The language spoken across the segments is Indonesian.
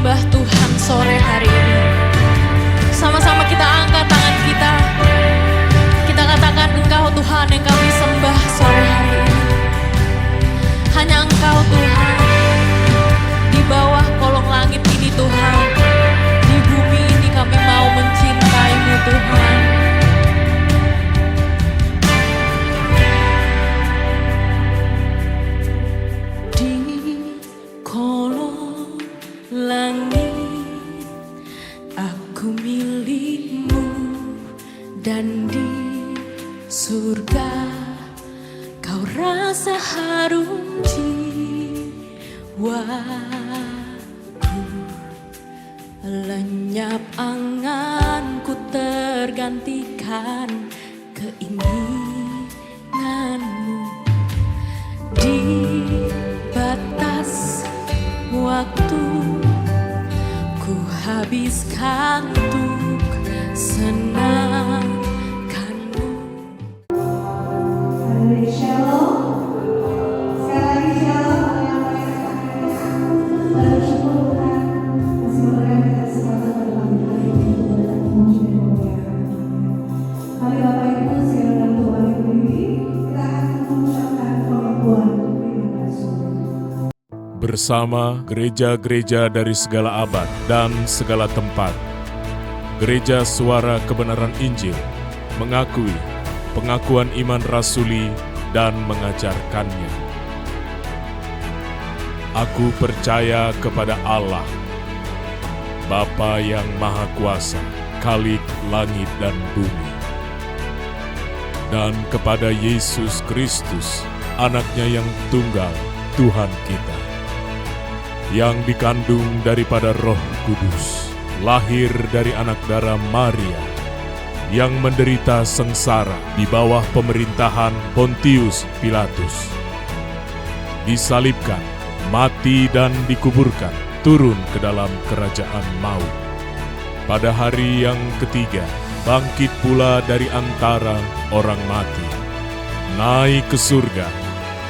sembah Tuhan sore hari ini. Sama-sama kita angkat tangan kita. Kita katakan Engkau Tuhan yang kami sembah sore hari ini. Hanya Engkau Tuhan. Di bawah kolong langit ini Tuhan. Di bumi ini kami mau mencintai-Mu Tuhan. Dan di surga kau rasa harum jiwaku, lenyap anganku tergantikan keinginanmu. Di batas waktu ku habiskan untuk senang. Bersama gereja-gereja dari segala abad dan segala tempat, Gereja Suara Kebenaran Injil mengakui pengakuan iman rasuli dan mengajarkannya. Aku percaya kepada Allah, Bapa yang Maha Kuasa, Khalik langit dan bumi, dan kepada Yesus Kristus, Anaknya yang tunggal, Tuhan kita, yang dikandung daripada Roh Kudus, lahir dari anak darah Maria, yang menderita sengsara di bawah pemerintahan Pontius Pilatus, disalibkan, mati dan dikuburkan, turun ke dalam kerajaan maut. Pada hari yang ketiga, bangkit pula dari antara orang mati, naik ke surga,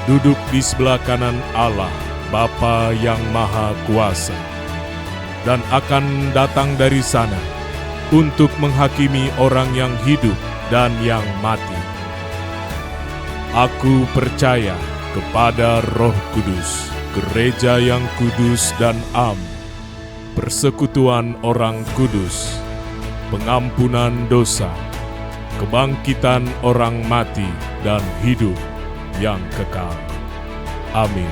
duduk di sebelah kanan Allah, Bapa yang Maha Kuasa, dan akan datang dari sana untuk menghakimi orang yang hidup dan yang mati. Aku percaya kepada Roh Kudus, gereja yang kudus dan am, persekutuan orang kudus, pengampunan dosa, kebangkitan orang mati, dan hidup yang kekal. Amin.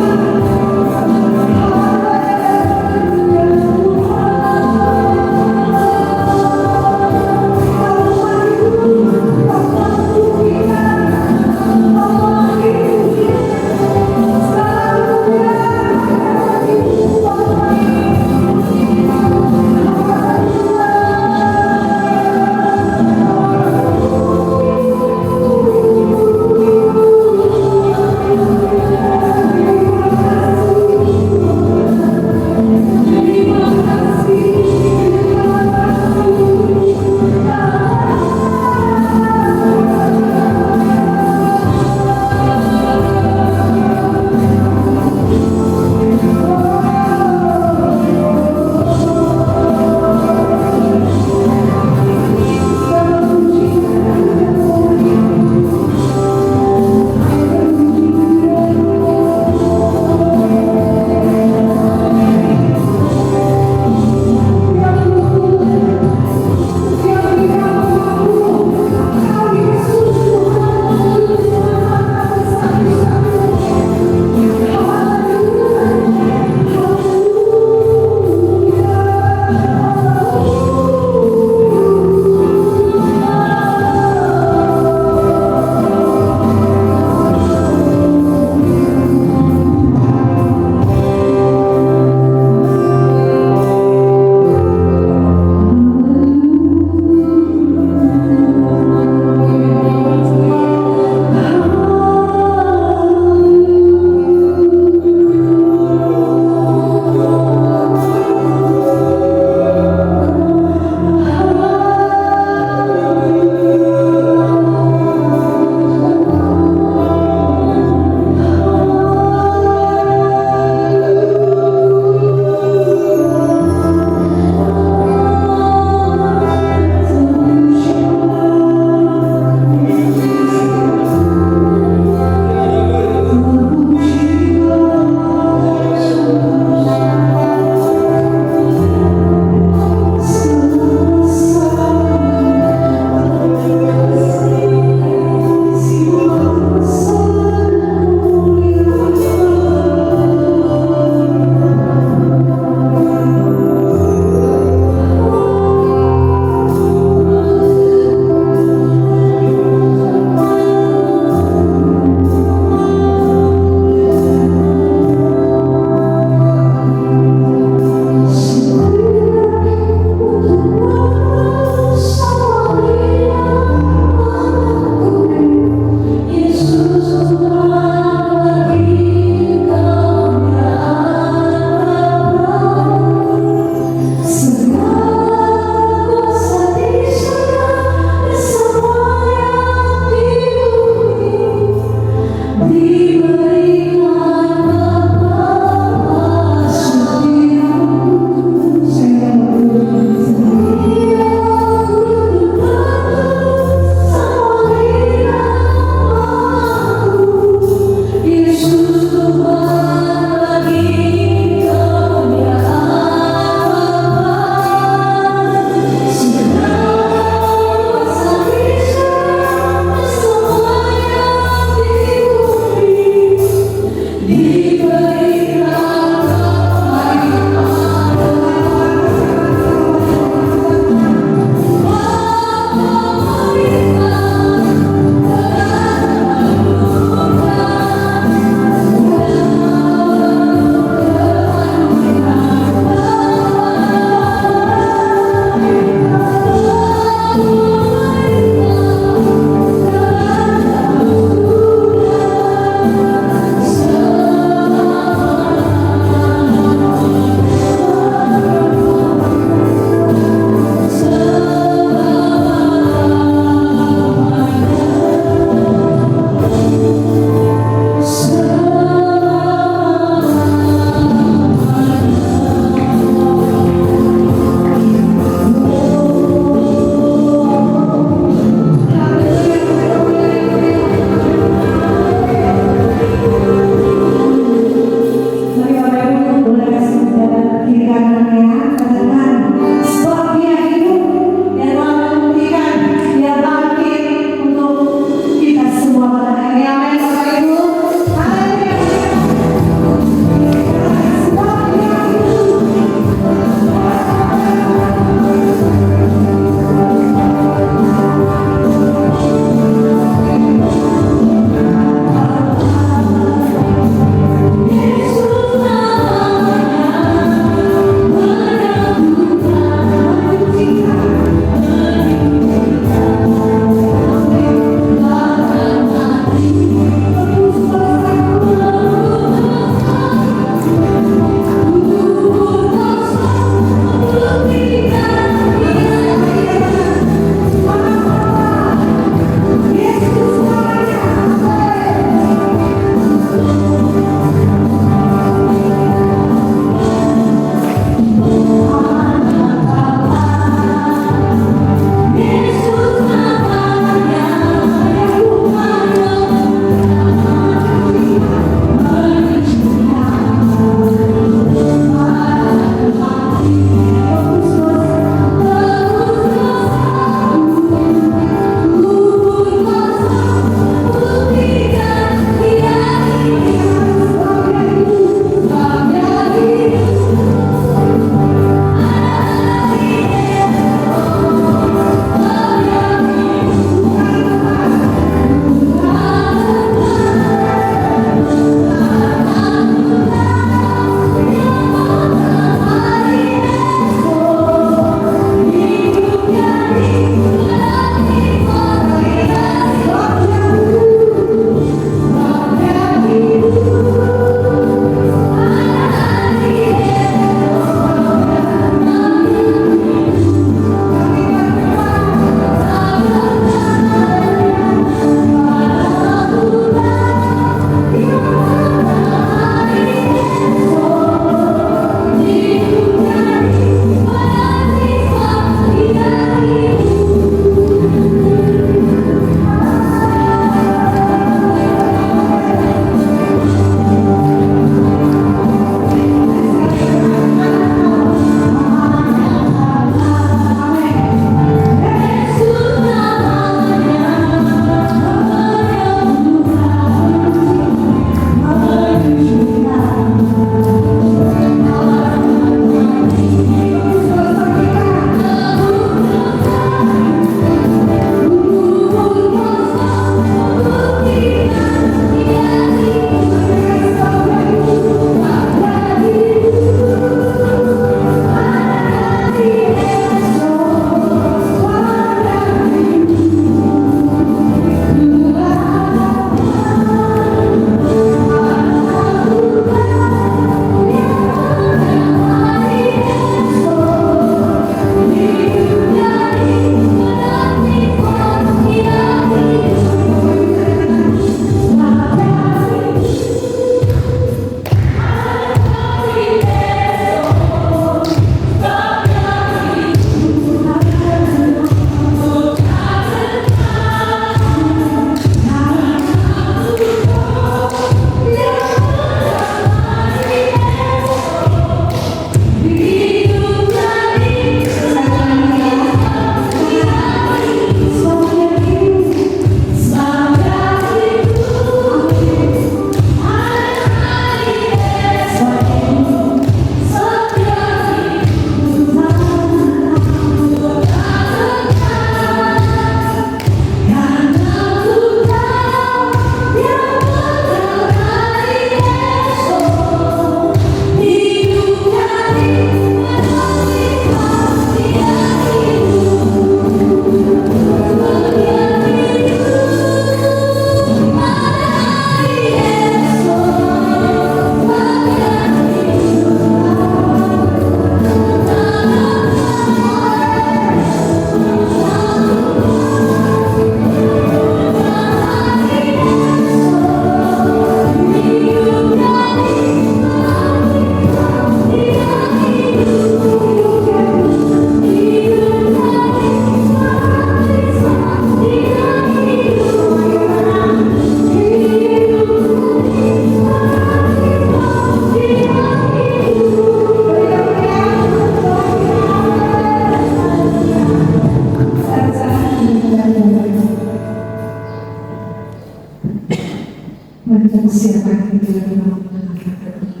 Mari kita persiapkan diri dalam mendengarkan doa.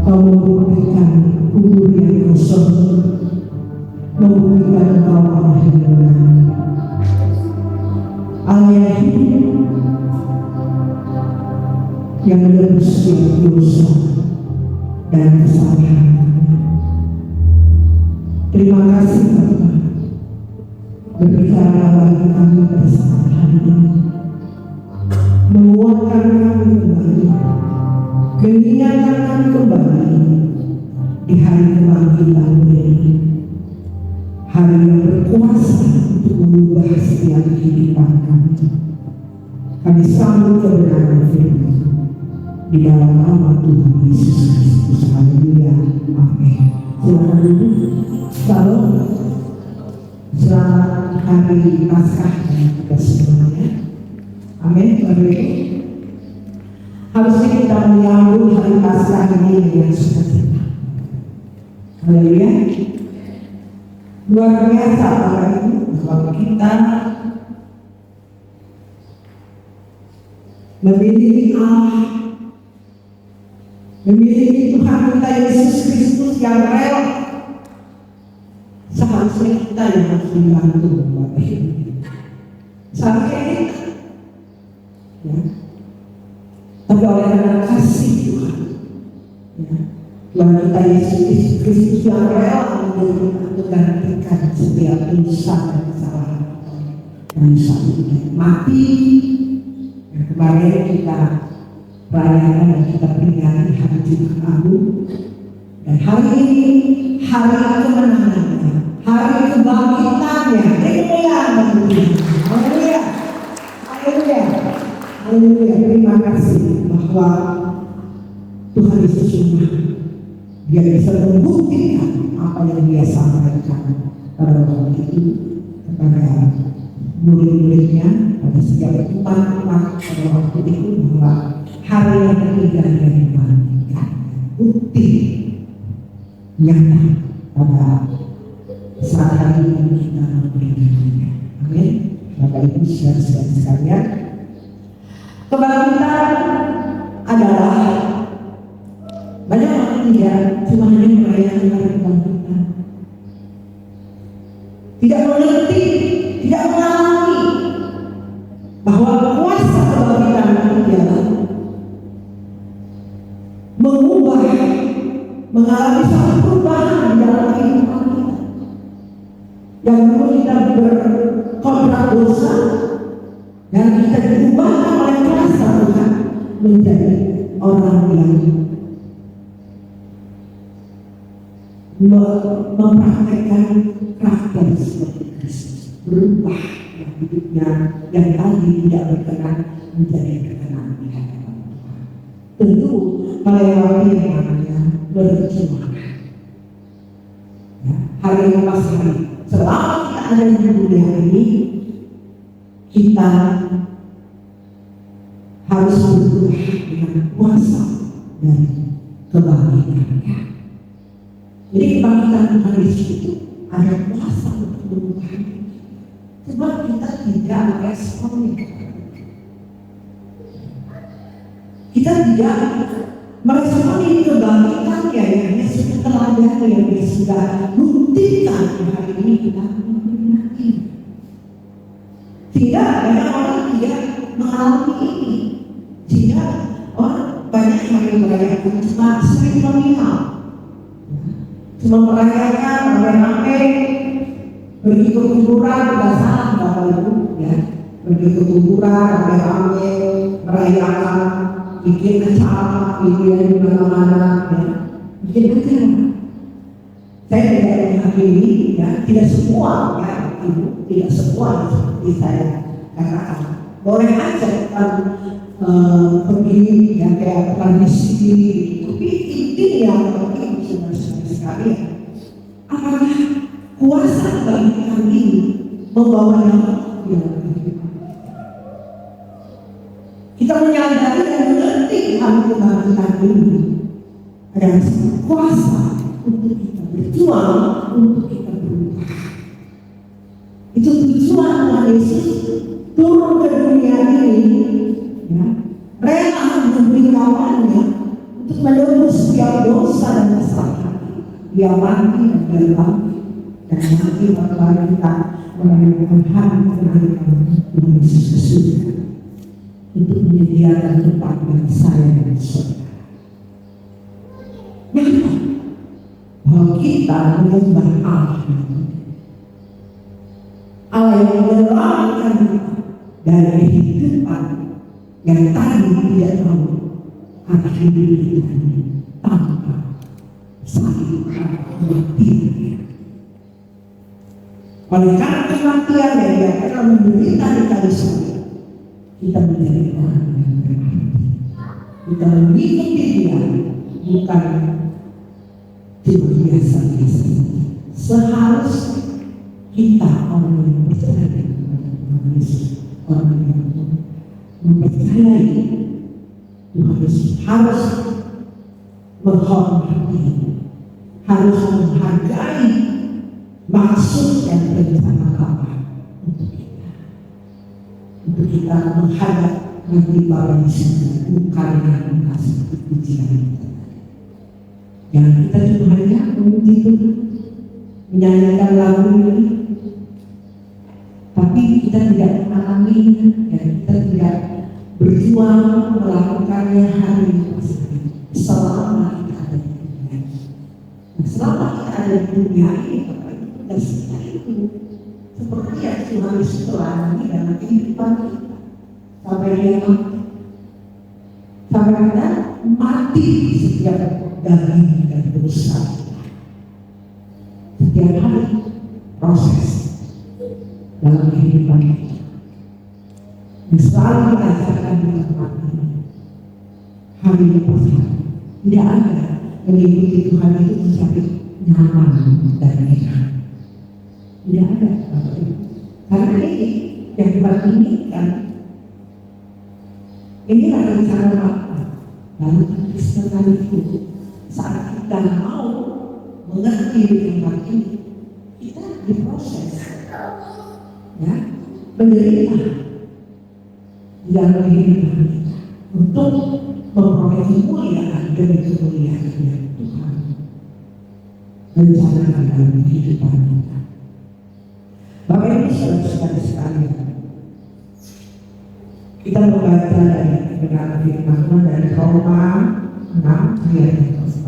Kau membuktikan kubur yang kosong, membuktikan Kau Allah yang benar, Allah yang hidup, yang menebus setiap dosa dan kesalahan. Terima kasih Bapa, berbicara bagi kami pada saat hari ini, menguatkan kami kembali, mengingatkan kami kembali di hari kebangkitan ini, hari yang berkuasa untuk mengubah setiap kehidupan kami. Kami sambut kebenaran firman di dalam nama Tuhan Yesus Kristus. Haleluya, amin. Silakan duduk. Salam, selamat hari Paskah kita semuanya. Amin. Harusnya kita menyambut hari Paskah ini dengan sukacita. Haleluya. Luar biasa Bapak Ibu, bahwa kita memiliki Allah, memiliki Tuhan kita Yesus Kristus yang rela. Seharusnya kita yang harus dibantu Bapak Ibu. Seharusnya kita, ya. Tapi oleh karena kasih Tuhan, ya, Tuhan kita Yesus Kristus yang rela menggantikan setiap dosa dan kesalahan dan satu mati. Yang kemarin kita rayakan dan kita peringati hari Jumat Agung, dan hari ini hari kemenangannya, hari kebangkitannya. Haleluya, haleluya, haleluya, haleluya. Terima kasih bahwa Tuhan Yesus semua Dia bisa membuktikan apa yang Dia sampaikan pada waktu itu kepada murid-muridnya, pada setiap umat-umat pada waktu itu, bahwa hari yang ketiga Dia dibangkitkan. Bukti nyata pada saat hari ini kita memberikannya. Amin. Bapak Ibu saudara-saudara sekalian, kebangkitan adalah banyak orang tidak cuma hanya merayakan hari kebangkitan, tidak mengerti, tidak mengalami bahwa kuasa kebangkitan itu adalah mengubah, mengalami satu perubahan di dalam kehidupan kita. Yang dulu kita berkontrak dosa, dan kita diubahkan oleh kuasa Tuhan menjadi orang yang mempraktekkan karakter seperti Kristus, berubah hidupnya yang tadi tidak berkenan menjadi berkenan di hadapan Tuhan. Tentu melewati yang namanya berjuang. Ya, hari ini pas hari selama kita ada di dunia ini, kita harus berubah dengan kuasa dan kebangkitannya. Jadi kebangkitan Tuhan Yesus itu ada kuasa untuk berubah. Sebab kita tidak meresponnya. Kita tidak meresponi kebangkitannya yang hanya setelah yang dia sudah buktikan hari ini kita memperingati. Tidak banyak orang tidak mengalami ini. Tidak orang banyak yang merayakan cuma seremonial, cuma merayakan rame-rame, pergi ke kuburan. Tidak salah Bapak Ibu, ya, pergi ke kuburan rame-rame, merayakan, bikin acara, bikin di mana-mana, ya, bikin acara. Saya tidak menghakimi, ya, tidak semua, ya, Ibu, tidak semua seperti saya katakan. Boleh aja kan pergi yang kayak tradisi, tapi intinya Ibu saudara-saudara sekalian, apakah kuasa kebangkitan ini membawa dampak di dalam kehidupan kita? Menyadari dan mengerti hal kebangkitan ini adalah kuasa untuk kita berjuang, untuk kita berubah. Itu tujuan Tuhan Yesus turun ke dunia ini, ya, rela memberi kawannya untuk menebus setiap dosa dan kesalahan. Dia mati dan dalam dan mati bagi kita melayani hari kelahiran Tuhan Yesus ke surga untuk menyediakan tempat bagi saya dan saudara. Maka bahwa kita menyembah Allah yang menyelamatkan kita dari kehidupan yang tadi tidak tahu arti hidup kita tanpa salib kematian. Oleh karena kematian yang dia pernah menderita di kayu salib, kita menjadi orang yang berarti. Kita mengikuti dia bukan cuma biasa-biasa. Seharusnya kita orang yang percaya kepada Tuhan Yesus, orang yang mempercayai Tuhan Yesus harus menghormati, harus menghargai maksud dan rencana Bapa untuk kita menghadap nanti Bapa di surga, bukan yang mengasih pujian kita. Jangan kita cuma hanya memuji Tuhan, menyanyikan lagu ini, tapi kita tidak mengalaminya dan kita tidak berjuang melakukannya hari hari selama kita ada di dunia. Nah, selama kita ada di dunia ini, Bapak Ibu dan Saudara itu seperti yang Tuhan Yesus telah dalam kehidupan kita sampai dia mati, sampai kita mati setiap daging dan dosa. Setiap hari proses dalam kehidupan kita yang selalu dirasakan di tempat ini. Hari lepas hari tidak ada mengikuti Tuhan itu mencari nyaman dan enak. Tidak ada, Bapak Ibu. Karena ini yang Tuhan inginkan, inilah rencana Bapa. Lalu Kristen itu saat kita mau mengerti tempat ini, kita diproses, ya, menderita di dalam kehidupan kita untuk memperoleh kemuliaan demi kemuliaan Tuhan rencanakan dalam kehidupan kita. Bapak Ibu saudara-saudara sekalian, kita membaca dari kebenaran firman Tuhan dari Roma 6 ayat yang ke-4.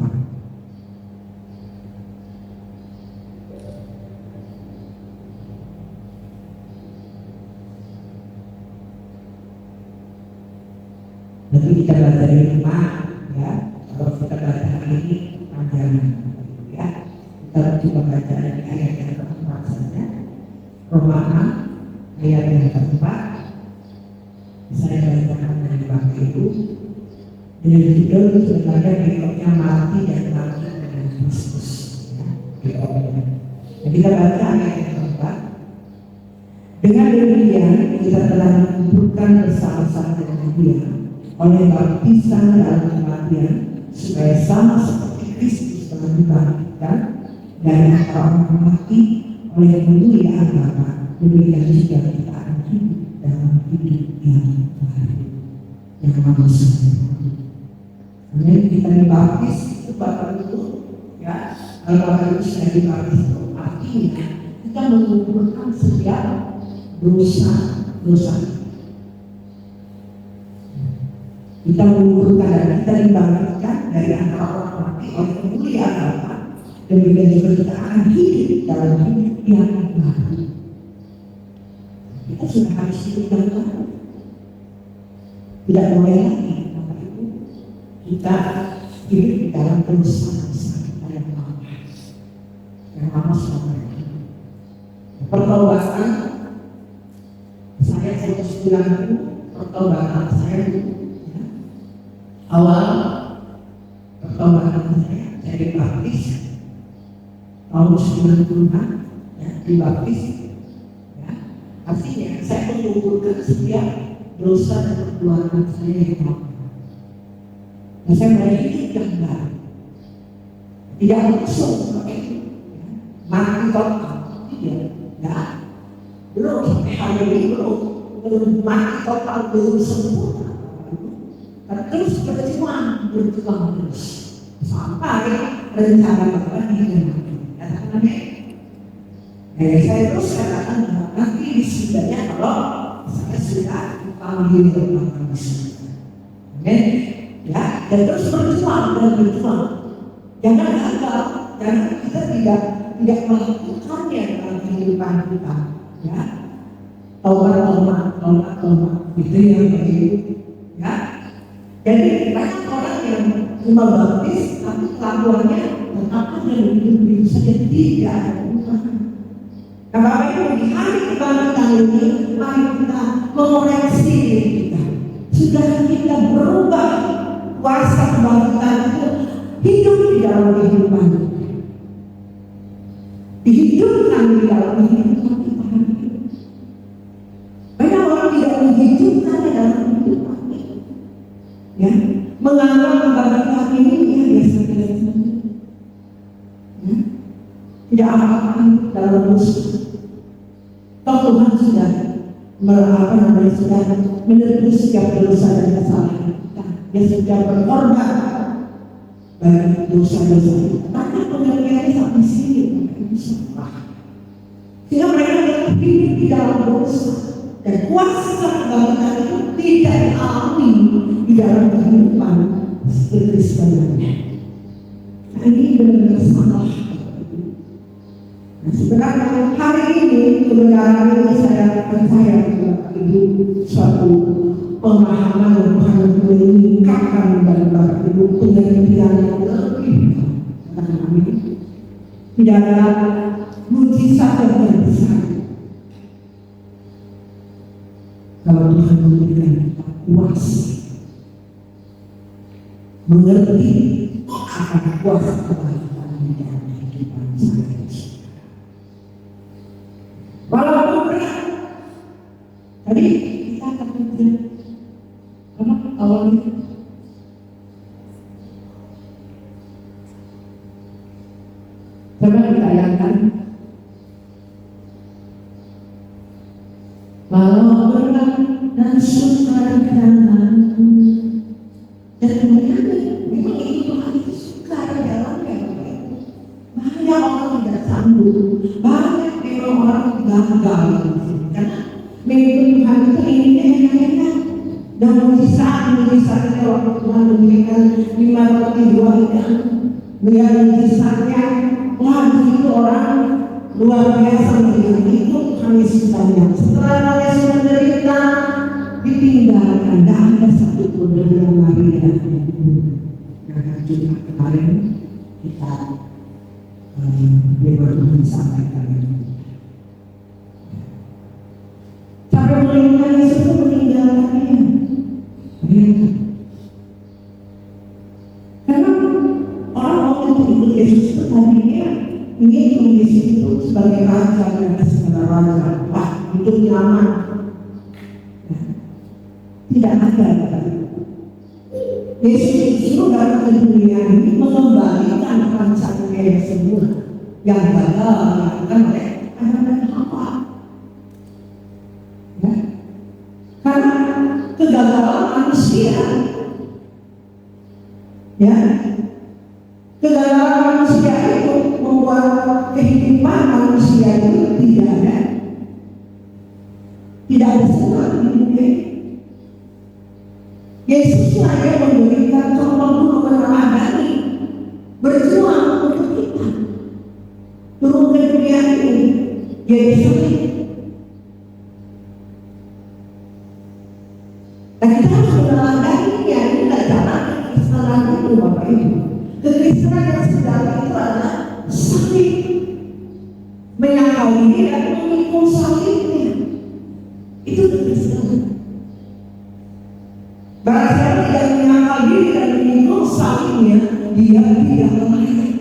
Nanti kita baca dari rumah, ya. Kalau kita baca hari ini panjang, ya. Kita coba baca dari ayat yang ke-4 saja. Roma 6 ayat yang ke-4. Saya bacakan dari Bapak Ibu. Dengan judul sebenarnya berikutnya mati dan bangkit dengan Kristus. Ya, nah, kita baca ayat yang ke-4. Dengan demikian kita telah dikumpulkan bersama-sama dengan Dia oleh baptisan dalam kematian, supaya sama seperti Kristus telah dibangkitkan dari antara orang mati oleh kemuliaan Bapa, demikian juga kita akan hidup dalam hidup yang baru, yang manusia. Amin. Kita dibaptis itu Bapak Ibu, ya. Kalau Bapak Ibu sudah dibaptis itu artinya kita mengumpulkan setiap dosa. Kita mengumpulkan dan kita dibangkitkan dari antara orang mati oleh kemuliaan Bapa, demikian juga kita akan hidup dalam hidup yang baru. Kita sudah harus hidup yang baru. Tidak boleh lagi, Bapak Ibu, kita hidup di dalam dosa-dosa kita yang lama selama ini. Pertobatan saya 100 bulan itu, pertobatan saya dulu. Awal pertobatan saya dibaptis tahun 90-an, ya, dibaptis, ya. Artinya saya mengumpulkan setiap dosa dan perbuatan saya yang lama. Nah, saya mulai hidup yang baru, tidak langsung pakai mati total, tidak, ya, belum sampai hari ini belum mati total, belum sempurna. Tapi terus berjuang terus. sampai rencana Bapak digenapi. Katakan amin. Saya terus katakan bahwa nanti wisudanya kalau saya sudah dipanggil Bapak wisuda. Amin. Ya, dan terus berjuang dan berjuang. Jangan gagal, jangan kita tidak melakukannya dalam kehidupan kita. Ya, tobat, itu yang begitu. Ya, jadi banyak orang yang cuma baptis tapi kelakuannya tetap yang begitu saja, tidak ada perubahan. Nah, Bapak Ibu, di hari kebangkitan ini mari kita mengoreksi diri kita. Sudah kita berubah, kuasa kebangkitan itu hidup di dalam kehidupan kita. Dihidupkan di dalam kehidupan kita. Banyak orang tidak menghidupkan di dalam kehidupan kita. Ya, menganggap kebangkitan ini biasa-biasa. Ya, tidak apa-apa dalam musuh. Toh Tuhan sudah sudah menebus setiap dosa dan kesalahan kita. Dia sudah berkorban bagi dosa-dosa kita. Karena pengertiannya sampai sini itu salah. Sehingga mereka hidup di dalam dosa dan kuasa kebangkitan itu tidak dialami di dalam kehidupan Kristennya. Nah, ini benar-benar salah. Nah, sebenarnya hari ini kebenaran ini saya percaya Bapak Ibu suatu pemahaman yang Tuhan meningkatkan dalam Bapak Ibu pengertian yang lebih. Amin. Tidak ada mujizat yang terbesar kalau Tuhan memberikan kita kuasa mengerti akan kuasa kebangkitan di dalam kehidupan saya. Walaupun berat, tadi kita akan belajar apa awalnya. Coba ditayangkan. Walau berat dan sukar jalanku, dan kemudian memang itu Tuhan itu sukar jalannya. Banyak orang tidak sanggup, banyak orang gagal, karena memang Tuhan itu ingin enak-enak. Dan mujizat itu waktu Tuhan memberikan 5 roti 2 ikan, melihat mujizatnya, wah itu orang luar biasa melihat itu kami susahnya. Setelah Yesus menderita, ditinggalkan, tidak ada satupun dari Maria. Karena juga kemarin kita Tuhan sampaikan sampai meninggal Yesus itu meninggalkannya. Karena orang waktu itu ikut Yesus itu tadinya ingin Yesus itu sebagai raja dan segala raja, wah hidup nyaman. Tidak ada. Yesus justru datang ke dunia ini mengembalikan rancangannya yang semula, yang gagal dilakukan oleh Adam dan Hawa. Ya. Karena kegagalan manusia, ya, kegagalan manusia itu membuat kehidupan manusia itu tidak ada senang di dunia ini. Yesus yang memberikan contoh meneladani berjuang untuk kita turun ke dunia ini. Yesus dan kita harus meneladaninya. Ini tidak jalan kekristenan itu Bapak Ibu. Kekristenan yang sejati itu adalah salib, menyangkal diri dan memikul salibnya. Itu kekristenan. Barang siapa tidak menyangkal diri dan memikul salibnya, dia tidak layak.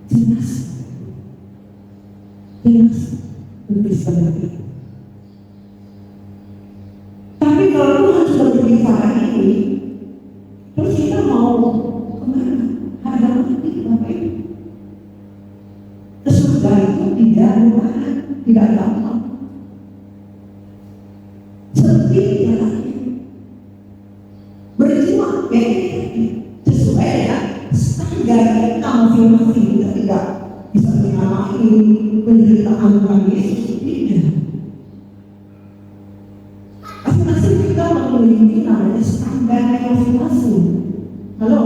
Jelas kekristenan itu. Tapi kalau Tuhan sudah berbicara ini, terus kita mau kemana? Harga mati Bapak Ibu. Ke surga itu tidak mudah, tidak gampang. Seperti jalannya berjuang sesuai dengan dari kita masing-masing kita tidak bisa menyamai penderitaan Tuhan Yesus. Tidak. Masing-masing kita memiliki namanya standarnya masing-masing. Halo,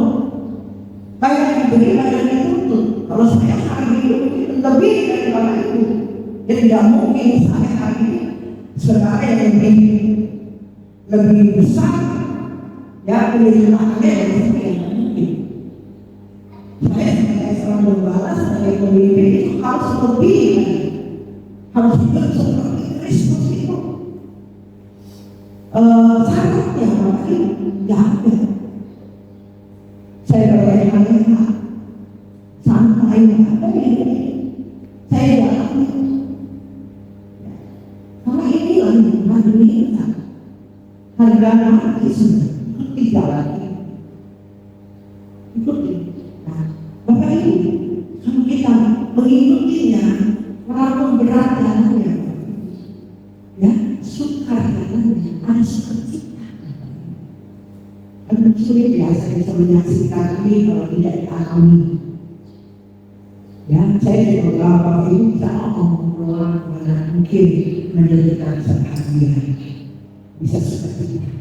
banyak yang diberi, banyak yang dituntut. Kalau saya hari ini lebih daripada itu, ya tidak mungkin saya hari ini sebagai yang lebih besar, ya penderitaan dari saya yang mungkin. Saya sebagai seorang gembala, sebagai pemimpin itu harus lebih, harus hidup seperti Kristus itu. Syaratnya mungkin tidak ada. Saya berkata santai, apa ini? Saya tidak tahu. Karena inilah yang kita harga mati sudah tidak lagi. Ikuti. Nah, Bapak Ibu, kalau kita mengikutinya, walaupun berat jalannya, ya sukar jalannya, ada sukacita. Kan sulit ya saya bisa menyaksikan ini kalau tidak dialami. Ya, saya juga Bapak Ibu bisa ngomong mana mungkin menjadikan sebahagia, bisa sukacita,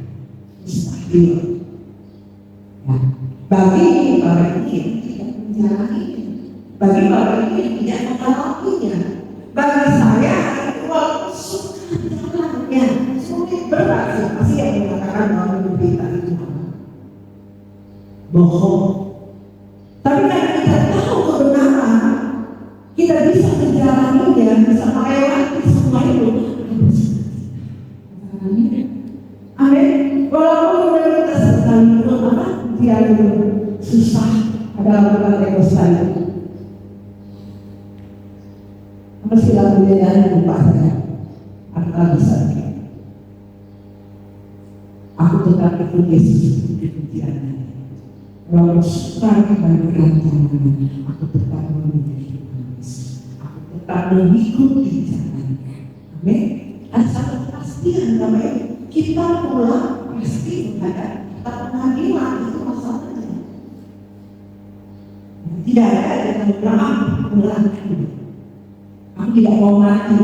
mustahil. Ya, bagi orang ini yang tidak menjalaninya, bagi orang ini yang tidak mengalaminya, bagi saya walaupun suka jalannya, sulit berat, siapa sih yang mengatakan bahwa menderita itu bohong. Tapi karena kita tahu kebenaran, kita bisa menjalaninya, bisa melewati semua itu. Amin. Walaupun kita sekalipun apa dia susah, ada berbagai dosa itu. Apa sih lagunya yang lupa saya? Akan bisa. Aku tetap ikut Yesus di kemudiannya. Walau suka dan berantakan, aku tetap memilih Yesus. Aku tetap mengikuti jalannya. Amin. Ada satu kepastian namanya kita pulang pasti ada pengadilan, itu masalahnya. Tidak ada yang bilang pulang. Aku tidak mau mati.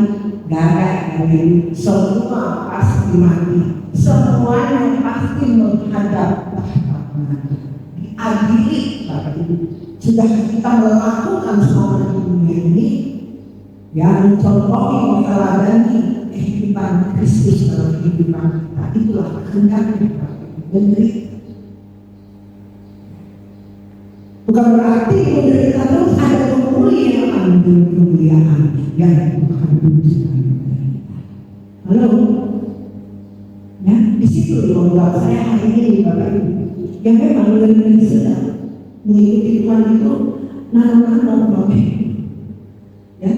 Gak ada dari semua pasti mati. Semuanya pasti menghadap tahta mati. Diadili Bapak Ibu. Sudah kita melakukan selama di dunia ini, ya mencontohi meneladani kehidupan Kristus dalam kehidupan kita. Itulah kehendaknya menderita. Bukan berarti menderita terus ada kemuliaan dan kemuliaan yang Tuhan tunjukkan kepada kita. Halo, ya di situ membuat saya hari ini Bapak Ibu. Yang memang lebih sedang mengikuti Tuhan itu nanam Bapak Ibu, ya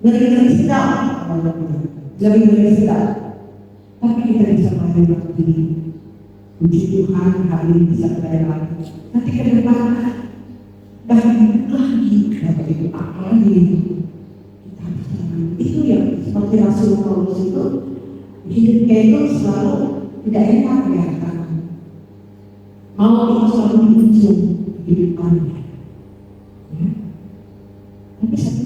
lebih sedang, lebih sedang. Tapi kita bisa menghadapi puji Tuhan hari ini bisa berlari. Nanti ke depan dan lagi Bapak Ibu apalagi kita bisa itu yang seperti Rasul Paulus itu hidupnya itu selalu tidak enak ya karena mau itu selalu di ujung kehidupannya. Ya. Tapi satu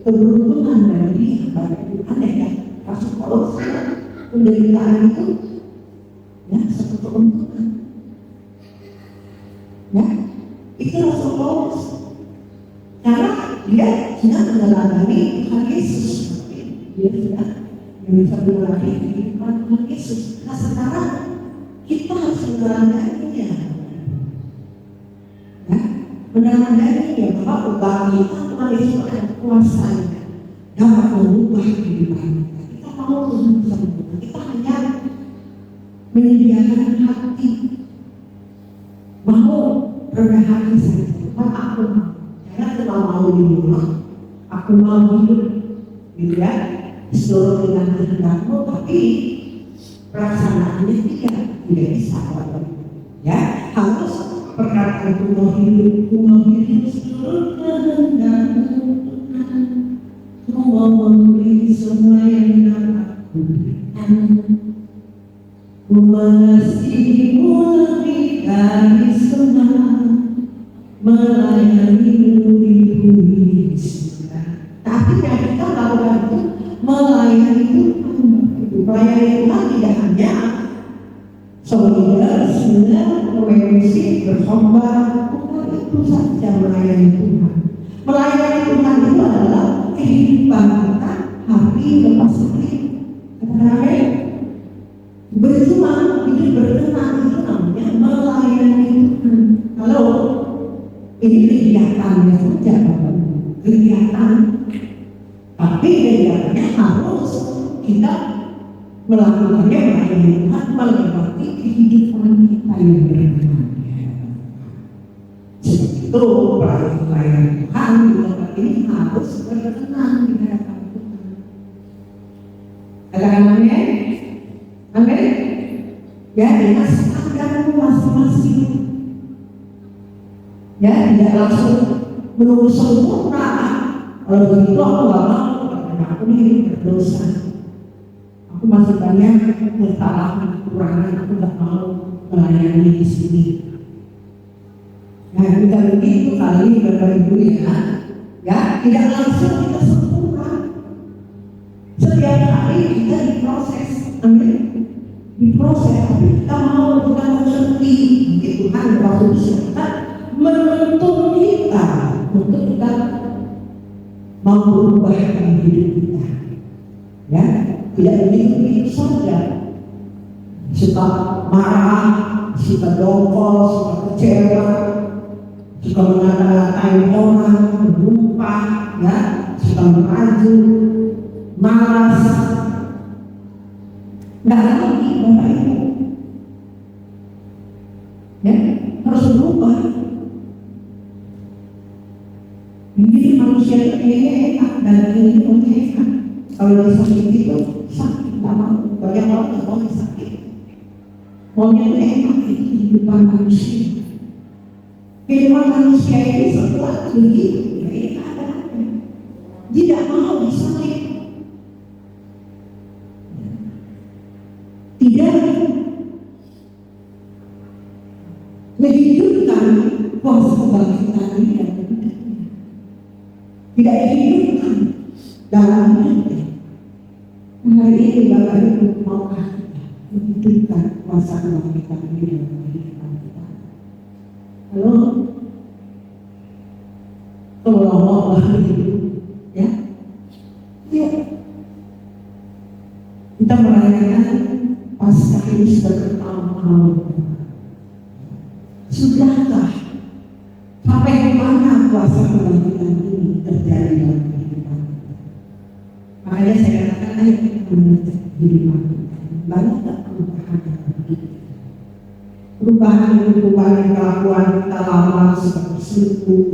keberuntungan dari dia Bapak Ibu aneh ya. Rasul Paulus penderitaan itu ya satu keuntungan. Ya, itu Rasul Paulus karena dia sudah menjalani Tuhan Yesus. Dia sudah bisa menjalani kehidupan Tuhan Yesus. Nah sekarang kita harus menjalaninya. Ya, menjalaninya bahwa bagi Tuhan Yesus akan kuasanya dapat mengubah kehidupan kita. Kita mau Tuhan bisa mengubah. Kita hanya menyediakan hati, mau rendah hati saja. Tuhan aku jangan cuma mau di rumah, aku mau hidup, gitu ya, seluruh dengan kehendakmu, tapi pelaksanaannya tidak bisa, ya harus perkataan ku mau hidup seluruh kehendakmu Tuhan, ku mau memberi semua yang dapat ku berikan. Ku mengasihimu lebih dari semua melayani di surga. Tapi yang kita lakukan itu melayani Tuhan. Melayani Tuhan tidak hanya solidar, senang, musik, berkhotbah, bukan itu saja melayani Tuhan. Melayani Tuhan itu adalah kehidupan kita hari lepas hari. Kata-kata berjuang, hidup berkenan itu namanya melayani Tuhan. Kalau ini kegiatannya saja, kegiatan, tapi kegiatannya harus kita melakukannya melayani Tuhan, melewati kehidupan kita yang berkenan. Sebab itu pelayanan Tuhan di tempat ini harus berkenan di hadapan Tuhan. Katakan amin. Amin. Ya, dengan standarmu masing-masing. Ya, tidak langsung menunggu sempurna. Kalau begitu aku gak mau, karena aku ini berdosa. Aku masih banyak kesalahan, kekurangan, aku gak mau melayani di sini. Nah, kita begitu kali Bapak Ibu ya, tidak langsung kita sempurna. Setiap hari kita diproses, amin. Diproses, tapi kita mau kita mengerti Tuhan waktu kita menuntut kita untuk kita mau berubah dalam hidup kita. Ya, tidak begitu saja. Suka marah, suka dongkol, suka kecewa, suka mengata-ngatain orang, lupa, ya, suka merajuk, malas. Nggak lagi Bapak Ibu, ya, harus berubah. Ini manusia ini enak dan ini enak. Kalau dia sakit itu sakit, nggak mau. Banyak orang nggak mau sakit. Maunya enak itu kehidupan manusia. Kehidupan manusia ini setelah begitu, ya enak adanya. Tidak mau sakit. Tidak menghidupkan kuasa kebangkitan ini dan hidupnya. Tidak dihidupkan dalam hidupnya. Hari ini Bapak Ibu maukah kita menghidupkan kuasa kebangkitan ini dalam kehidupan kita? Halo? Tolong hidup, ya? Ya. Kita merayakan Paskah ini sudah bertahun-tahun. Sudahkah sampai di mana kuasa kebangkitan ini terjadi dalam kehidupan kita? Makanya saya katakan ayo kita mengecek kehidupan kita. Banyak tak perubahan dalam hidup kita? Perubahan kelakuan kita lama suka berselingkuh,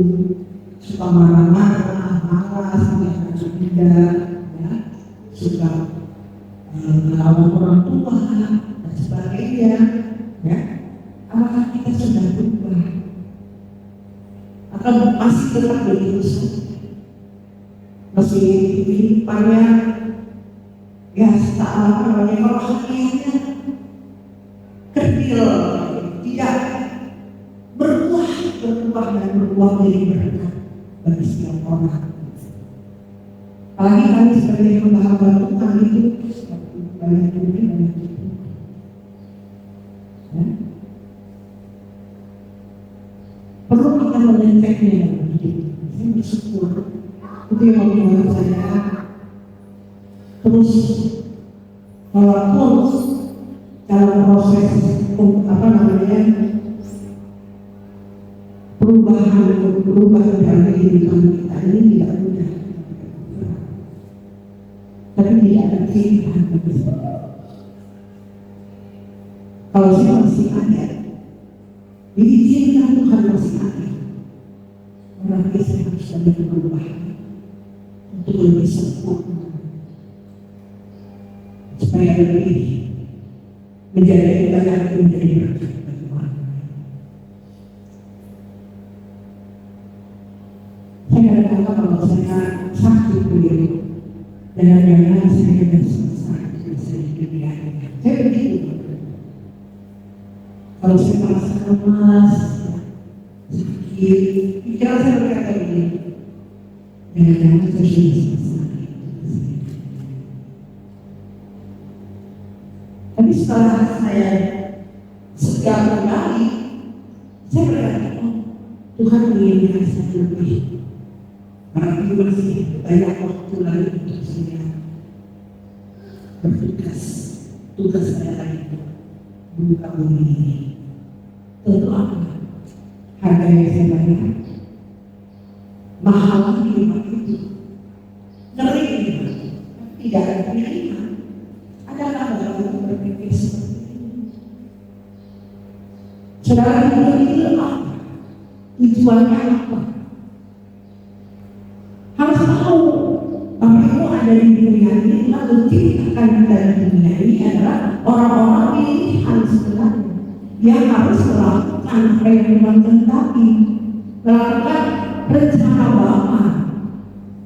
suka marah-marah, malas, tidak, ya, suka melawan orang tua dan sebagainya, ya. Apakah kita sudah berubah atau masih tetap begitu saja? Masih kehidupannya ya tak namanya kalau hatinya kecil, tidak berbuah dan berbuah menjadi berkat bagi setiap orang. Apalagi kami sebagai hamba-hamba Tuhan itu banyak duri, banyak itu. Ya. Perlu kita mengeceknya dalam hidup. Saya bersyukur itu yang membuat saya terus walaupun dalam proses perubahan dalam kehidupan kita ini tidak mudah. Tapi tidak ada pilihan bagi saya. Kalau saya masih ada, diizinkan Tuhan masih ada, berarti saya harus ada perubahan untuk lebih sempurna, supaya lebih menjadi banyak menjadi berkat bagi orang lain. Saya kadang-kadang kalau saya sakit begitu, jangan-jangan saya sudah selesai saya hidup. Saya begitu. Kalau saya merasa lemas, sakit, pikiran saya berkata begini, jangan-jangan saya sudah selesai. Tapi setelah saya segar kembali, saya berkata, oh, Tuhan menginginkan saya lebih. Berarti masih banyak waktu lagi untuk saya bertugas. Tugas saya lagi buka bumi ini. Tentu apa? Harga yang saya bayar mahal di rumah itu. Ngeri ini, tidak ada pilihan. Adakah dalam berpikir seperti ini? Saudara, itu apa? Tujuannya apa? Harus tahu bahwa itu ada di dunia ini, lalu diciptakan dari dunia ini adalah orang-orang pilihan sebenarnya yang harus melakukan apa yang Tuhan kehendaki, melakukan rencana Bapa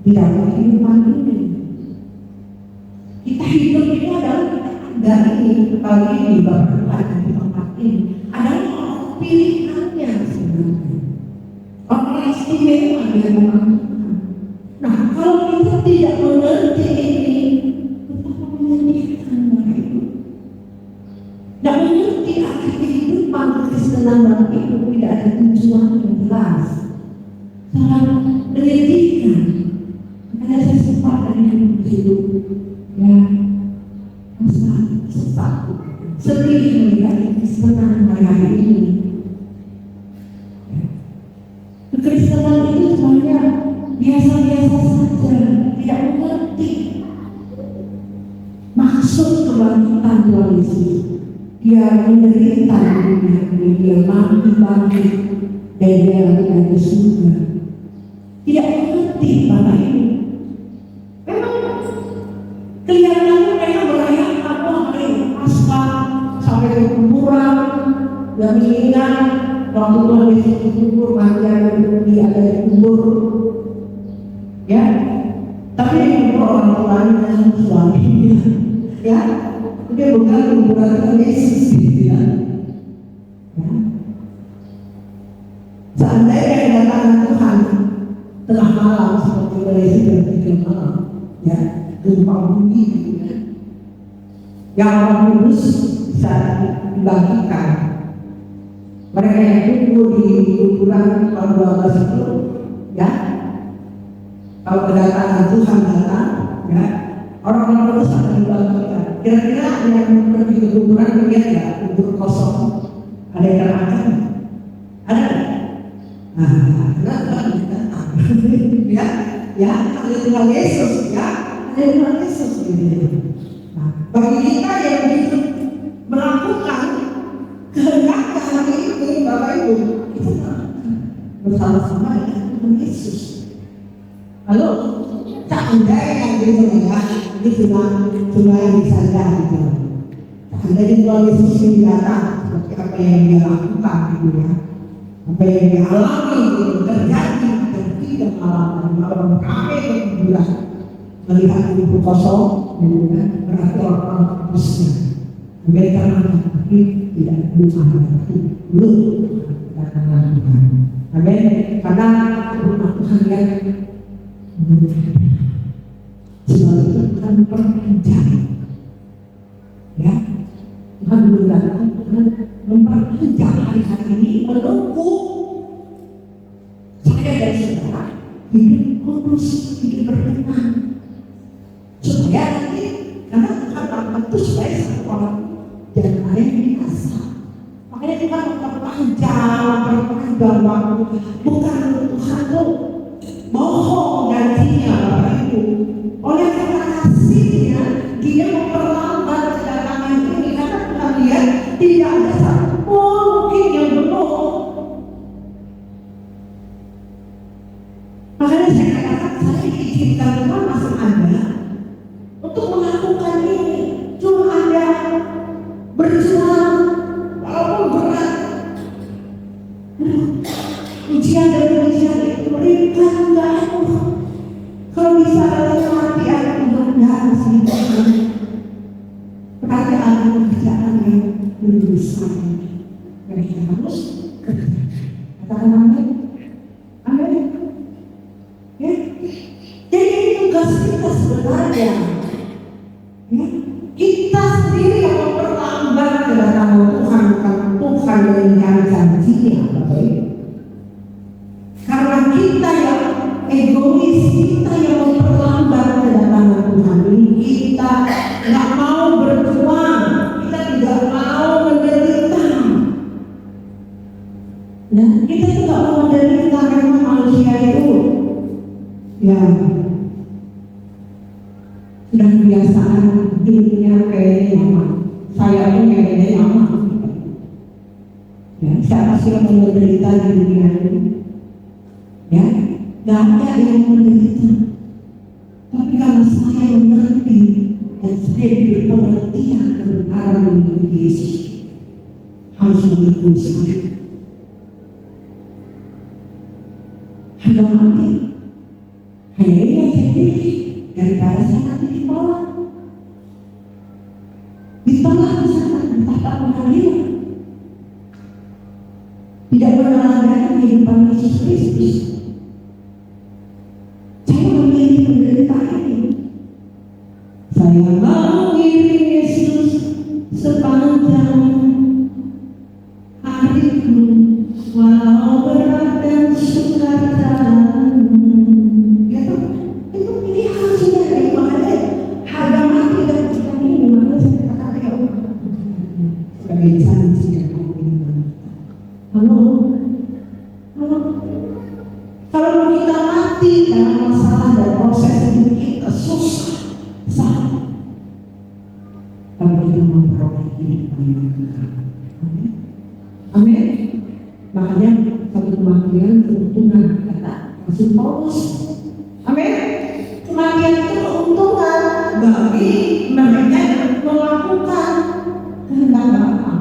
di dalam kehidupan ini. Kita hidup ini adalah kita ada ini, kali ini Bapak ada di tempat ini adalah orang pilihannya sebenarnya, orang istimewa di dalam Tuhan. Nah, kalau kita tidak mengerti ini, betapa menyedihkan Bapak Ibu. Tidak mengerti arti kehidupan kekristenan Bapak Ibu, tidak ada tujuan yang jelas. Sangat menyedihkan. Makanya saya sempat dari hidup, ya, rasa sesuatu sedih melihat kekristenan hari ini. Kekristenan itu sebenarnya biasa-biasa saja, tidak mengerti maksud kebangkitan Tuhan Yesus. Dia menderita di dunia ini, dia mati bangkit dan dia ada di surga. Tidak mengerti Bapak Ibu. Memang kelihatannya mereka merayakan hari Paskah sampai ke kuburan dan mengingat waktu Tuhan Yesus dikubur, Maria ada di kubur. Ya, tapi orang tuanya suaminya, ya, dia bukan kuburan Yesus, gitu ya. Seandainya kedatangan Tuhan tengah malam seperti Malaysia dan tiga malam, ya, gempa bumi, gitu ya, yang orang kudus bisa dibagikan. Mereka yang tunggu di kuburan tahun 12 itu, ya. Kalau kedatangan Tuhan datang, ya, orang-orang kudus akan dibagikan. Kira-kira yang pergi ke kuburan melihat ya, kubur kosong, ada yang terangkat? Ada? Nah, datang, ya, ya, ada Tuhan Yesus, ya, ada Tuhan Yesus, gitu. Nah, bagi kita yang hidup melakukan kehendak hari ini, Bapak Ibu, kita bersama-sama dengan Tuhan Yesus. Lalu seandainya gitu ya, ini cuma yang disadar gitu. Seandainya Tuhan Yesus ini datang seperti apa yang dia lakukan gitu ya, apa yang dia alami gitu terjadi dan tidak malam kami berbulan melihat kubur kosong gitu kan, berarti orang-orang kudusnya mereka tapi tidak belum ada belum kedatangan Tuhan. Amin. Karena rumah Tuhan yang sebab itu Tuhan perpanjang, ya, Tuhan belum datang, Tuhan memperpanjang hari-hari ini menunggu saya dan saudara hidup kudus, hidup berkenan, supaya nanti karena Tuhan lakukan itu supaya satu orang jangan ada yang binasa. Makanya Tuhan memperpanjang waktu, bukan Tuhan tuh bohong gantinya Bapak Ibu. Oleh karena kasihnya dia memperlambat kedatangan ini karena Tuhan lihat tidak ada satu mungkin yang belum. Makanya saya katakan saya diizinkan Tuhan masih ada untuk melakukan ini. Cuma ada berjuang walaupun berat. Ujian dan ujian itu ringan enggak. Kalau bisa mati anak mudah-mudahan sehingga berarti ada pekerjaan yang lebih besar. Mereka harus kerja. Katakan amin. saja. Ya, kita sendiri yang memperlambat kedatangan Tuhan, bukan Tuhan yang janjinya. Karena kita yang egois, kita yang memperlambat kedatangan Tuhan ini, kita nggak mau berjuang, kita tidak mau menderita. Nah, kita juga mau menderita karena manusia itu ya sudah kebiasaan hidupnya kayak nyaman. Saya pun kayaknya nyaman. Ya, siapa sih yang mau menderita di dunia ini? Ya, gak ada yang menderita. Tapi kalau saya mengerti dan saya diberi pengertian kebenaran mengenai Yesus, harus mengikuti saya. Harga mati hanya ini yang saya pilih daripada saya nanti ditolak. Ditolak di sana, di tahta pengadilan. Tidak meneladani kehidupan Yesus Kristus. Saya memilih penderitaan ini. Saya mau iring Yesus sepanjang hariku, walau berat dan sukar jalan. Itu pilihan sendiri. Makanya harga mati dan kita ini, makanya saya katakan ya Allah sebagai janji dan komitmen. Kalau kita mati dalam masalah dan proses hidup kita susah, sakit. Kalau kita memperoleh hidup yang kekal. Amin. Makanya satu kematian keuntungan kata Rasul Paulus. Amin. Kematian itu keuntungan bagi mereka yang melakukan kehendak Bapa.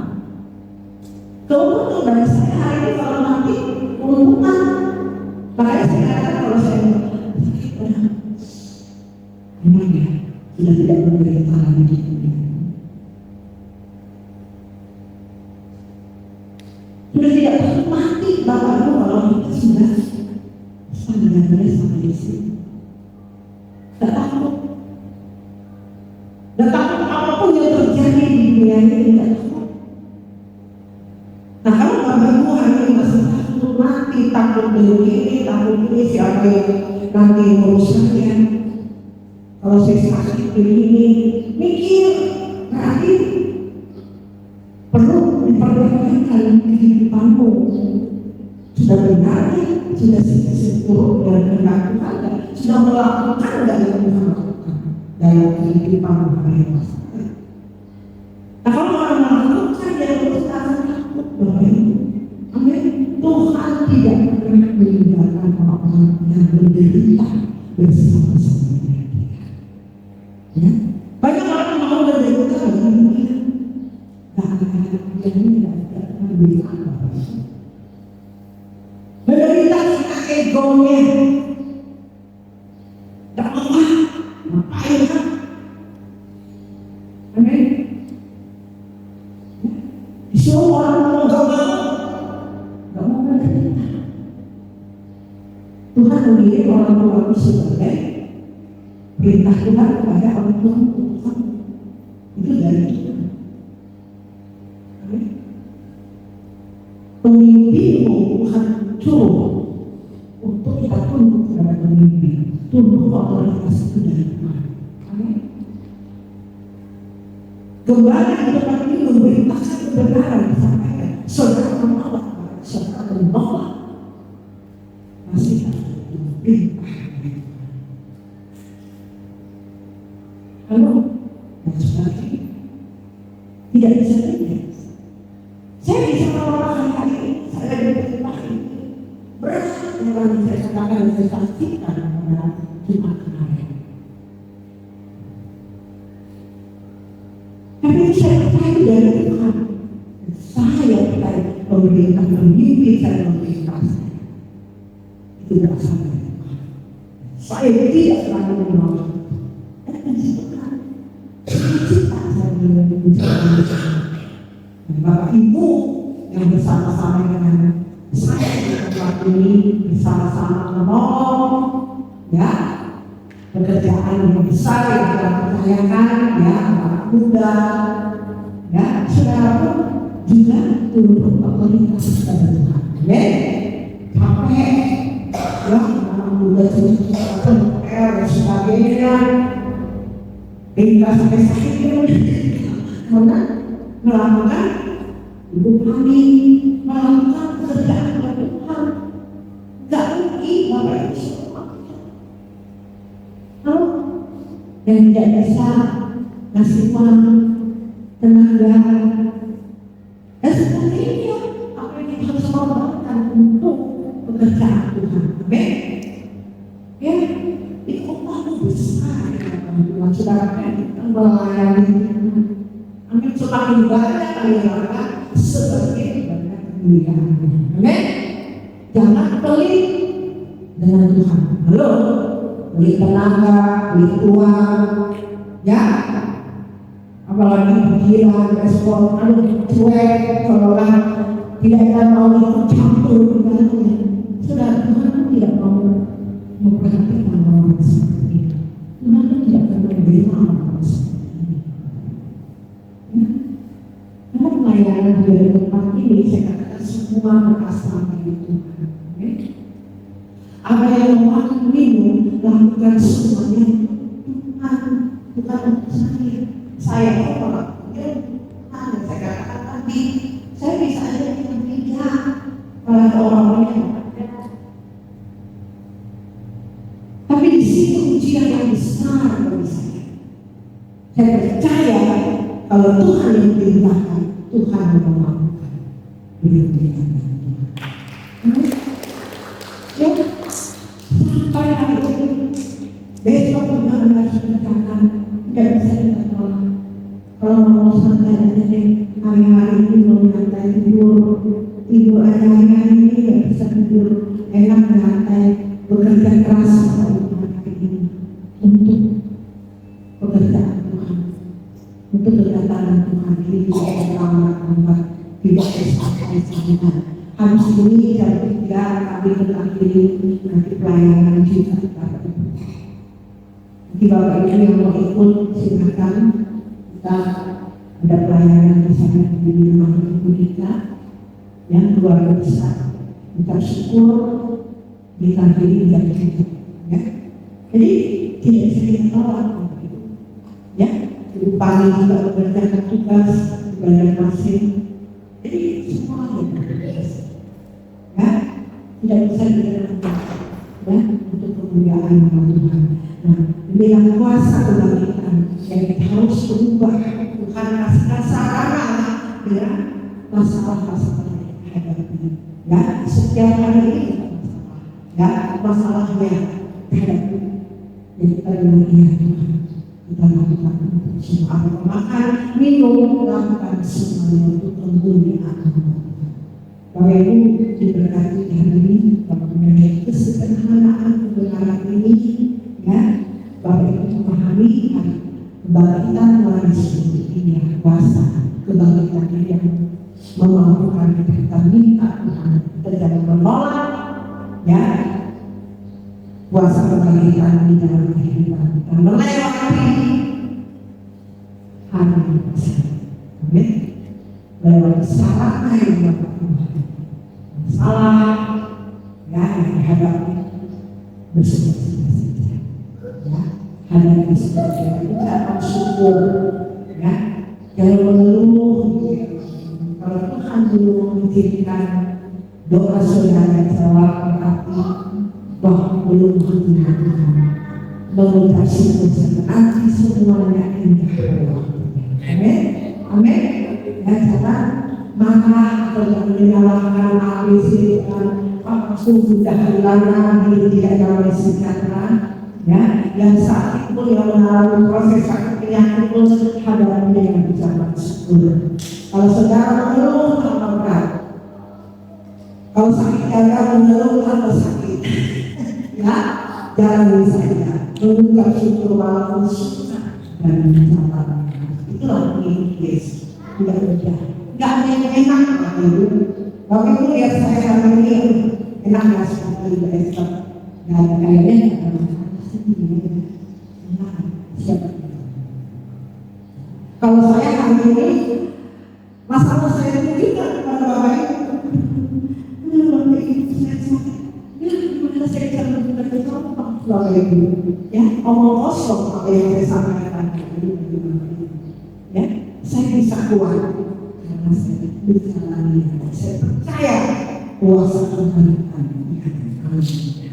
Keuntungan bagi saya hari ini kalau mati keuntungan. Makanya saya katakan kalau saya memang ya sudah tidak menderita lagi di dunia. Sudah tidak takut mati Bapak Ibu kalau kita sudah standarnya sama Yesus. Tidak takut. Tidak takut apapun yang terjadi di dunia ini, tidak takut. Nah kalau Bapak Ibu hari ini masih takut mati, takut begini, takut ini, siapa yang nanti ngurus saya? Kalau saya sakit begini, mikir, berarti perlu diperbaiki kehidupanmu. Sudah benar, sudah seturut dan kehendak Tuhan, sudah melakukan dan yang Tuhan lakukan dalam kehidupanmu hari ini. Nah kalau orang melakukan yang terus akan takut, Bapak Ibu. Amin. Tuhan tidak pernah meninggalkan orang-orang yang menderita bersama-sama dengan Dia. Ya? Banyak orang mau menderita dengan Dia. Yang ini tidak memberi apa-apa. Menderita karena egonya. Tak mau ngapain kan? Amin. Disuruh orang mau gak mau menderita. Tuhan mengirim orang tua itu sebagai perintah Tuhan kepada orang tua. Itu dari Tuhan. Pemimpinmu Tuhan suruh untuk kita tunduk kepada pemimpin, tunduk otoritas itu dari Tuhan. Amin. Kembali ke depan ini memberitakan kebenaran disampaikan. Saudara menolak, saudara menolak, masih harus diperintah. Halo, dan sebagainya tidak bisa tidak. Saya bisa melakukan hari ini, saya diperintah ini. Berat yang saya katakan dan saya saksikan pada Jumat kemarin. Tapi saya percaya dari Tuhan. Saya percaya pemerintah pemimpin saya memerintah saya. Itu berasal dari Tuhan. Saya tidak selalu menolak. Dan menciptakan. Cita saya menciptakan. Dan Bapak Ibu yang bersama-sama dengan saya di tempat ini bersama-sama menolong, ya, pekerjaan yang besar yang kita percayakan, ya, anak muda, ya, saudara pun juga turut otoritas kepada Tuhan. Amin. Capek, ya, anak muda dan sebagainya, hingga sampai sakit, karena melakukan hidup kami, melakukan pekerjaan Tuhan. Gak rugi Bapak Ibu semua. Kalau yang tidak bisa ngasih uang, tenaga, dan sebagainya, apa yang kita harus korbankan untuk pekerjaan Tuhan. Amin. Ya, itu upahmu besar ya Tuhan. Saudara kita melayani Tuhan. Amin. Semakin banyak melayani sebagai banyak kemuliaan. Amin. Jangan pelit dengan Tuhan. Halo, beli tenaga, beli uang, ya. Apalagi pikiran, respon, cuek, seolah tidak ada mau ikut campur dengannya. Saudara, Tuhan tidak mau memperhatikan orang seperti itu. Tuhan tidak akan menerima orang seperti itu. Ya. Karena pelayanan di tempat ini, saya katakan semua berasal dari Tuhan. Ya. Apa yang mau makan minum, lakukan semuanya Tuhan, bukan untuk saya. Saya orang Tuhan, saya katakan tadi, saya bisa aja tidak pada orang-orang yang ada. Tapi di situ ujian yang besar bagi saya. Saya percaya kalau Tuhan yang perintahkan, Tuhan yang melakukan. Berikan Tuhan. Ya, sampai hari ini, besok Tuhan harus berkata, tidak bisa kita tolak. Kalau mau santai aja deh, hari-hari ini mau nyantai tidur aja hari-hari ini nggak bisa tidur, enak nyantai, bekerja keras pada Tuhan hari ini untuk pekerjaan Tuhan, untuk kedatangan Tuhan ini bisa selamat Tuhan, tidak sampai Tuhan. Habis ini jam 3 kami mengakhiri nanti pelayanan juga Bapak Ibu. Nanti Bapak Ibu yang mau ikut silakan. Kita ada pelayanan di sana di rumah ibu kita yang luar biasa. Kita syukur ditampili dan kita, ya. Jadi tidak bisa kita tolak, ya. Ibu Pani juga mengerjakan tugas di Banjarmasin. Jadi semua yang berbiasa, ya. Tidak bisa kita ya untuk kemuliaan Tuhan. Nah, inilah kuasa kebangkitan yang kita harus berubah. Tuhan kasihkan sarana dengan masalah-masalah yang dihadapi. Ya, setiap hari ini kita masalah. Ya, masalahnya dihadapi. Jadi kita bilang iya Tuhan, kita lakukan untuk semua makan, minum, lakukan semuanya untuk kemuliaan Tuhan. Bapak Ibu diberkati hari ini, Bapak memiliki kesederhanaan kebenaran ini, ya. Bapak Ibu memahami kebangkitan melalui seluruh ini kuasa kebangkitan yang memampukan kita minta Tuhan, kita jangan menolak, ya. Kuasa kebangkitan di dalam kehidupan kita melewati hari ini. Amin. Melewati sarana yang Bapak Tuhan. Salah, ya, yang dihadapi bersuka-suka saja, ya, hadapi saja, kita bersyukur, ya, jangan mengeluh. Kalau Tuhan belum mengizinkan doa saudara jawab, berarti belum menghentikan Tuhan mengucap syukur nanti semuanya indah. Amin, amin. Ya, jangan marah atau jangan menyalahkan ABC aku sudah hilang lagi, tidak dalam sejahtera, ya. Yang sakit pun yang mengalami proses sakit penyakit pun hadapi dengan ucapan syukur. Kalau saudara mengeluh tambah berat, kalau sakit dada mengeluh tambah sakit, ya, jangan saja mengucap syukur walaupun susah dan mencapai. Itulah ini Yesus, tidak mudah. Gak ada yang enak, Bapak Ibu. Bapak Ibu lihat saya hari ini enak ya seperti Ibu Esther. Gak ada kayaknya gak ada masalah sendiri. Kalau saya hari ini masalah saya tunjukkan kepada Bapak Ibu. Bapak Ibu saya sakit. Gimana saya bisa menunjukkan ke Bapak Ibu? Ya, omong kosong apa yang saya sampaikan tadi. Ya, saya bisa kuat karena saya bisa lagi. Saya percaya kuasa Tuhan kami.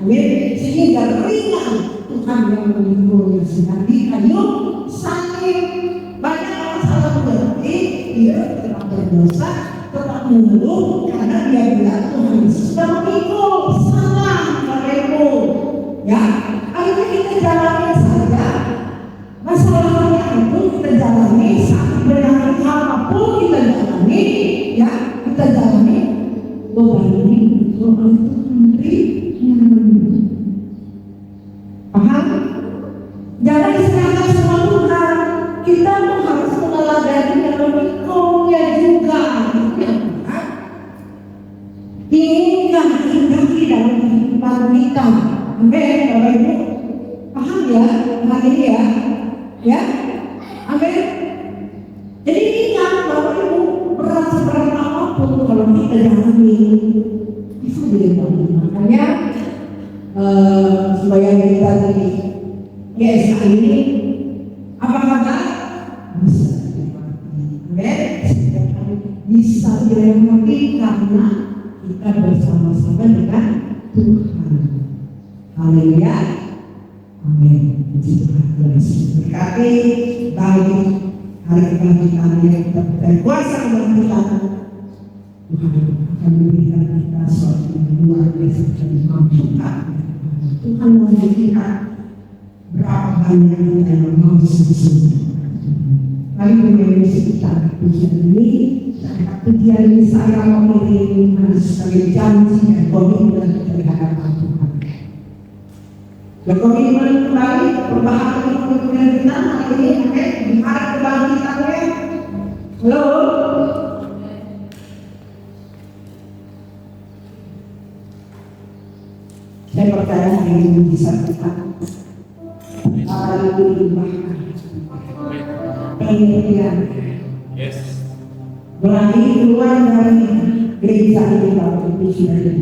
Amin. Sehingga ringan Tuhan yang memikul sedang di kayu sakit banyak masalah berarti dia tetap berdosa, tetap mengeluh karena dia bilang Tuhan Yesus sudah memikul. Salah Bapak Ibu. Ya, akhirnya kita jalani saja masalahnya itu kita jalani sakit penyakit apapun kita jalani, ya kita jalani beban ini Tuhan itu memberi. Paham? Jangan diserahkan semua Tuhan. Kita harus meneladani dan memikulnya juga. Inginkan hindari dalam kehidupan kita. Amin, Bapak Ibu. Paham ya? Hari ini ya? Ya? Amin. Jadi ingat Bapak Ibu, berat seberat apapun kalau kita jalani itu dilewati. Makanya sembahyang kita di GSA ini apa kata? Bisa dilewati. Amin. Bisa dilewati karena kita bersama-sama dengan Tuhan. Haleluya. Amin. Puji Tuhan Yesus berkati bagi hari kebangkitan yang kita percaya kuasa kebangkitan. Tuhan akan memberikan kita sesuatu yang luar biasa dan mampukan. Tuhan memberikan berapa banyak kita yang mau sesungguhnya. Mari menyanyi kita pujian ini. Pujian ini saya mau mengirim sebagai janji dan komitmen dari hadapan Tuhan. Berkomitmen kembali perbahasan komitmen kita hari ini, di hari kebangkitannya. Halo. Saya percaya hari ini bisa kita dilimpahkan pengertian. Berani keluar dari gereja ini kalau itu sudah